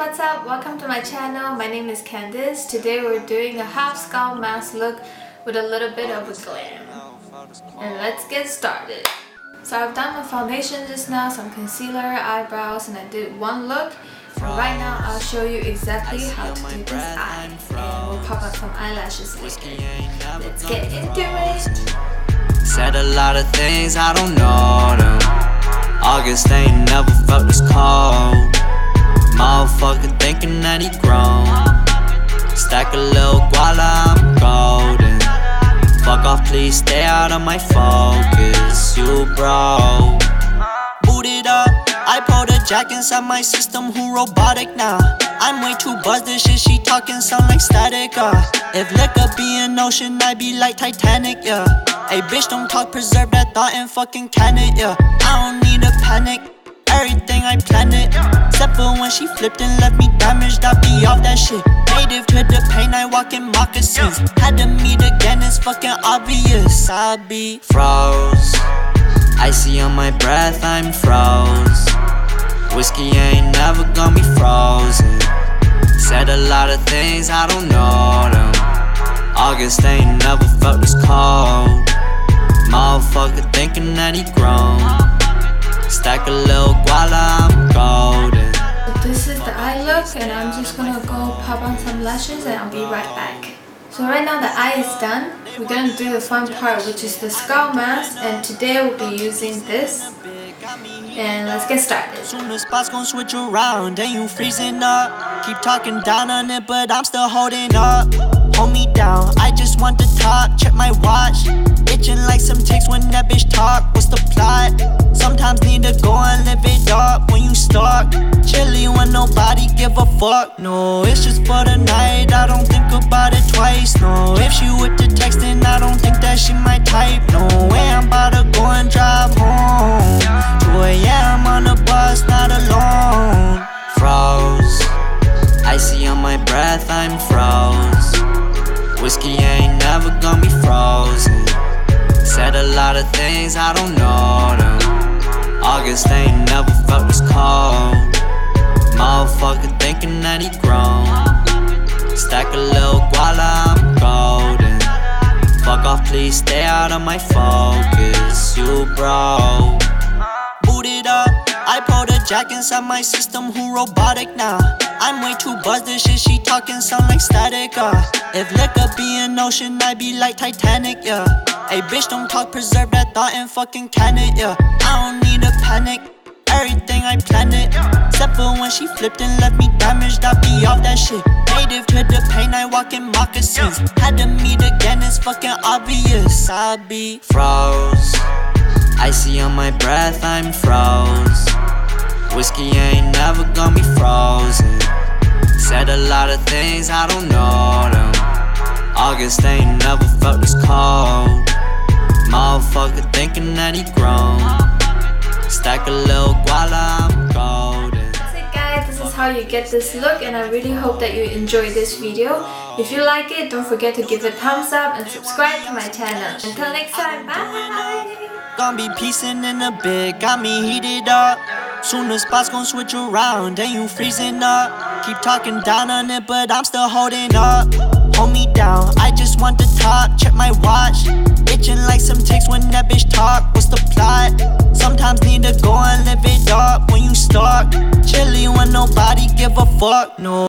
what's up? Welcome to my channel. My name is Candice. Today we're doing a half skull mask look with a little bit of a glam. And let's get started. So I've done my foundation just now, some concealer, eyebrows, and I did one look. And right now I'll show you exactly how to do this eye. And we'll pop up some eyelashes later. Let's get into it. Said a lot of things, I don't know them. August ain't never felt this cold. Motherfucker thinking that he grown. Stack a little guala, I'm golden. Fuck off, please stay out of my focus. You bro. Boot it up, I pulled a jack inside my system. Who robotic now? I'm way too buzzed, this shit she talking sound like static, If liquor be an ocean, I be like Titanic, yeah. Hey bitch, don't talk, preserve that thought and fucking can it, yeah. I don't need a panic, everything I planned it. Except for when she flipped and left me damaged, I be off that shit. Native to the pain, I walk in moccasins. Had to meet again, it's fucking obvious. I be froze, icy on my breath, I'm froze. Whiskey ain't never gonna be frozen. Said a lot of things, I don't know them. August ain't never felt this cold. Motherfucker thinking that he grown. Stack a little guala, I'm golden. So this is the eye look, and I'm just gonna go pop on some lashes and I'll be right back. So right now the eye is done. We're gonna do the fun part, which is the skull mask, and today we'll be using this. And let's get started. Soon the spots gon' switch around and you freezing up. Keep talking down on it, but I'm still holding up. Hold me down, I just want the top. Check my watch, itching like some ticks when that bitch talk. What's the plot? Sometimes need to go and live it up when you stalk. Chilly when nobody give a fuck. No, it's just for the night, I don't think about it twice. No, if she with the texting, I don't think that she might type. No way, I'm about to go and drive home. 2 AM on the bus, not alone. Froze, icy on my breath, I'm froze. Whiskey ain't never gonna be frozen. Said a lot of things, I don't know them. August ain't never felt this cold. Motherfucker thinking that he grown. Stack a little guala, I'm golden. Fuck off, please stay out of my focus. You bro. Boot it up, I pulled a jack inside my system. Who robotic now? I'm way too buzzed, this shit she talking sound like static, If liquor be an ocean, I be like Titanic, yeah. Hey bitch, don't talk, preserve that thought and fucking can it, yeah. I don't need a panic, everything I planned it. Except for when she flipped and left me damaged, I be off that shit. Native to the pain, I walk in moccasins. Had to meet again, it's fucking obvious. I be froze, icy on my breath, I'm froze. Whiskey ain't never gonna be frozen. Said a lot of things, I don't know them. August ain't never felt this cold. Motherfucker thinking that he grown. Stack a little guala, I'm golden. That's it guys, this is how you get this look, and I really hope that you enjoyed this video. If you like it, don't forget to give it a thumbs up and subscribe to my channel. Until next time, bye! Gonna be piecing in a bit, got me heated up. Soon the spots gon' switch around and you freezing up. Keep talking down on it, but I'm still holding up. Hold me down, I just want the top. Check my watch, itching like some ticks when that bitch talk. What's the plot? Sometimes need to go and live it up when you stalk. Chilly when nobody give a fuck, no.